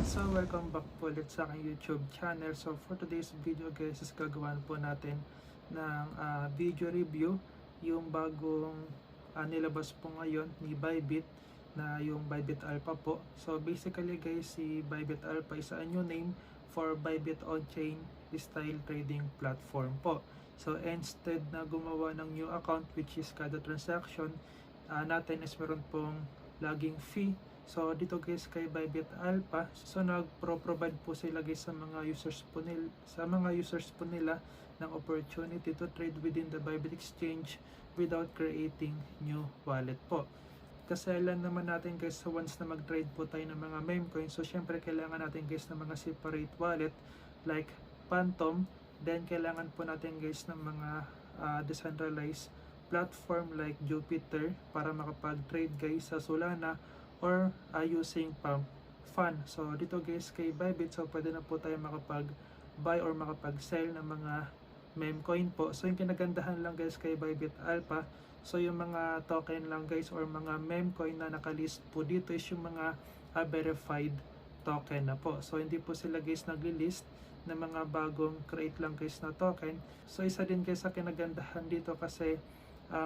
So welcome back po ulit sa aking YouTube channel. So for today's video guys is gagawin po natin ng video review yung bagong nilabas po ngayon ni Bybit na yung Bybit Alpha po. So basically guys, si Bybit Alpha is a new name for Bybit on-chain style trading platform po. So instead na gumawa ng new account which is kada transaction natin is meron pong laging fee. So dito guys kay Bybit Alpha, so nagpro-provide po sila guys sa mga users po nila ng opportunity to trade within the Bybit exchange without creating new wallet po. Kasi alam naman natin guys, so once na mag-trade po tayo ng mga meme coins, so syempre kailangan natin guys ng mga separate wallet like Phantom. Then kailangan po natin guys ng mga decentralized platform like Jupiter para makapag-trade guys sa Solana or using Pump Fund. So dito guys kay Bybit, so pwede na po tayo makapag-buy or makapag-sell ng mga meme coin po. So yung kinagandahan lang guys kay Bybit Alpha, so yung mga token lang guys or mga meme coin na nakalist po dito is yung mga verified token na po. So hindi po sila guys nagli-list ng mga bagong create lang guys na token. So isa din guys sa kinagandahan dito kasi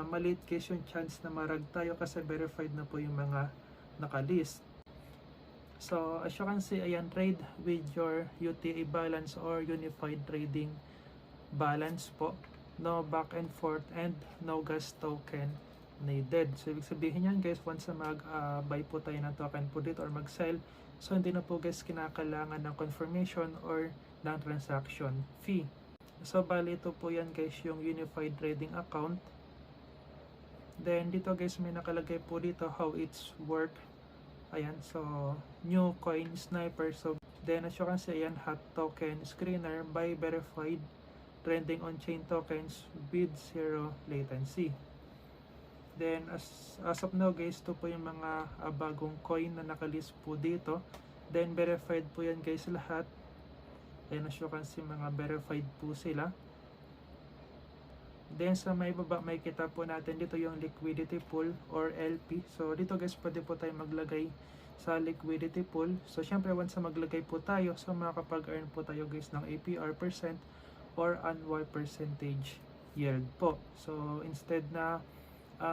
maliit guys yung chance na marag tayo kasi verified na po yung mga nakalist. So as you can see, ayan, trade with your UTA balance or unified trading balance po. No back and forth and no gas token needed. So ibig sabihin yan guys, once na mag-buy po tayo ng token po dito or mag-sell, so hindi na po guys kinakailangan ng confirmation or ng transaction fee. So bali ito po yan guys yung unified trading account. Then dito guys may nakalagay po dito how it's work. Ayan, so new coin sniper. So then as you can see, ayan, hot token screener by verified trending on-chain tokens with zero latency. Then as of now guys, ito po yung mga bagong coin na nakalist po dito. Then verified po yan guys lahat. Ayan, as you can see, mga verified po sila. Then sa may baba may kita po natin dito yung liquidity pool or LP. So dito guys pwede po tayo maglagay sa liquidity pool. So syempre once na maglagay po tayo, so makakapag-earn po tayo guys ng APR percent or annual percentage yield po. So instead na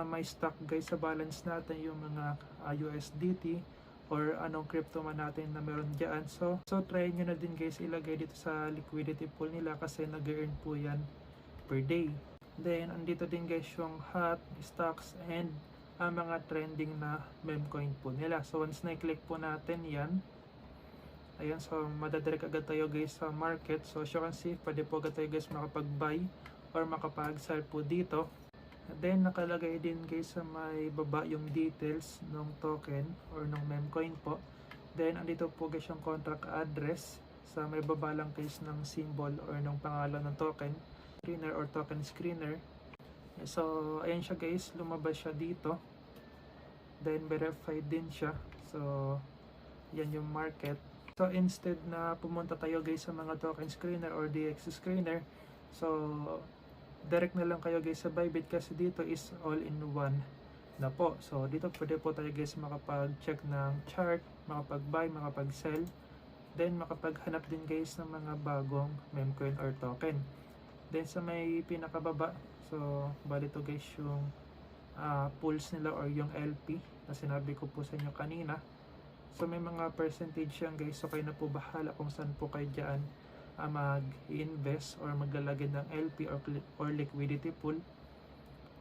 may stock guys sa balance natin yung mga USDT or anong crypto man natin na meron dyan. So try nyo na din guys ilagay dito sa liquidity pool nila kasi nag-earn po yan per day. Then, andito din guys yung hot stocks and mga trending na meme coin po nila. So, once na-click po natin yan, ayan, so madadirect agad tayo guys sa market. So, as you can see, pwede po agad tayo guys makapag-buy or makapag-sell po dito. Then, nakalagay din guys sa may baba yung details ng token or ng meme coin po. Then, andito po guys yung contract address sa may baba lang guys ng symbol or ng pangalan ng token screener or token screener. So ayan siya guys, lumabas siya dito. Then verified din siya. So yan yung market. So instead na pumunta tayo guys sa mga token screener or DX screener, so direct na lang kayo guys sa Bybit kasi dito is all in one na po. So dito pwede po tayo guys makapag-check ng chart, makapag-buy, makapag-sell, then makapaghanap din guys ng mga bagong meme coin or token. Then sa may pinakababa, so bali to guys yung pools nila or yung LP na sinabi ko po sa inyo kanina. So may mga percentage yan guys, so kayo na po bahala kung saan po kayo dyan mag-invest or maglalagay ng LP or liquidity pool.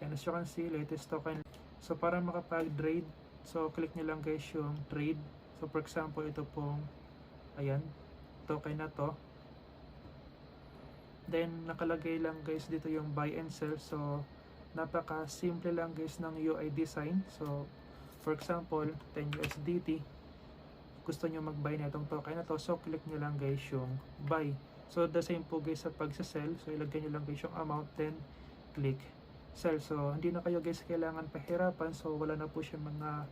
And as you can see, latest token. So para makapag-trade, so click nyo lang guys yung trade. So for example, ito pong ayan, token na to. Then nakalagay lang guys dito yung buy and sell. So napaka simple lang guys ng UI design. So for example 10 USDT, gusto nyo mag-buy na itong token na to, so click nyo lang guys yung buy. So the same po guys sa pagsa-sell. So ilagay nyo lang guys yung amount, then click sell. So hindi na kayo guys kailangan pahirapan. So wala na po siya mga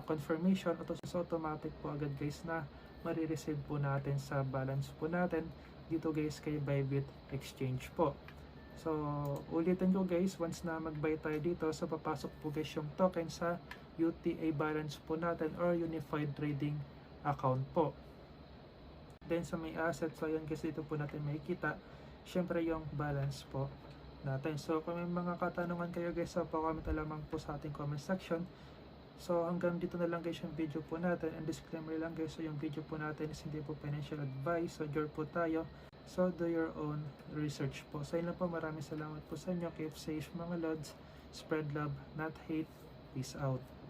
confirmation. So automatic po agad guys na marireceive po natin sa balance po natin dito guys kay Bybit Exchange po. So ulitin ko guys, once na mag-buy tayo dito, so papasok po guys yung token sa UTA balance po natin or Unified Trading account po. Then sa may asset, so ayan guys, dito po natin makikita syempre yung balance po natin. So kung may mga katanungan kayo guys, so pa-comment na lamang po sa ating comment section. So hanggang dito na lang guys yung video po natin, and disclaimer lang guys, so yung video po natin is hindi po financial advice, so sure po tayo, so do your own research po. So yun lang po, maraming salamat po sa inyo, keep safe mga lods, spread love not hate, peace out.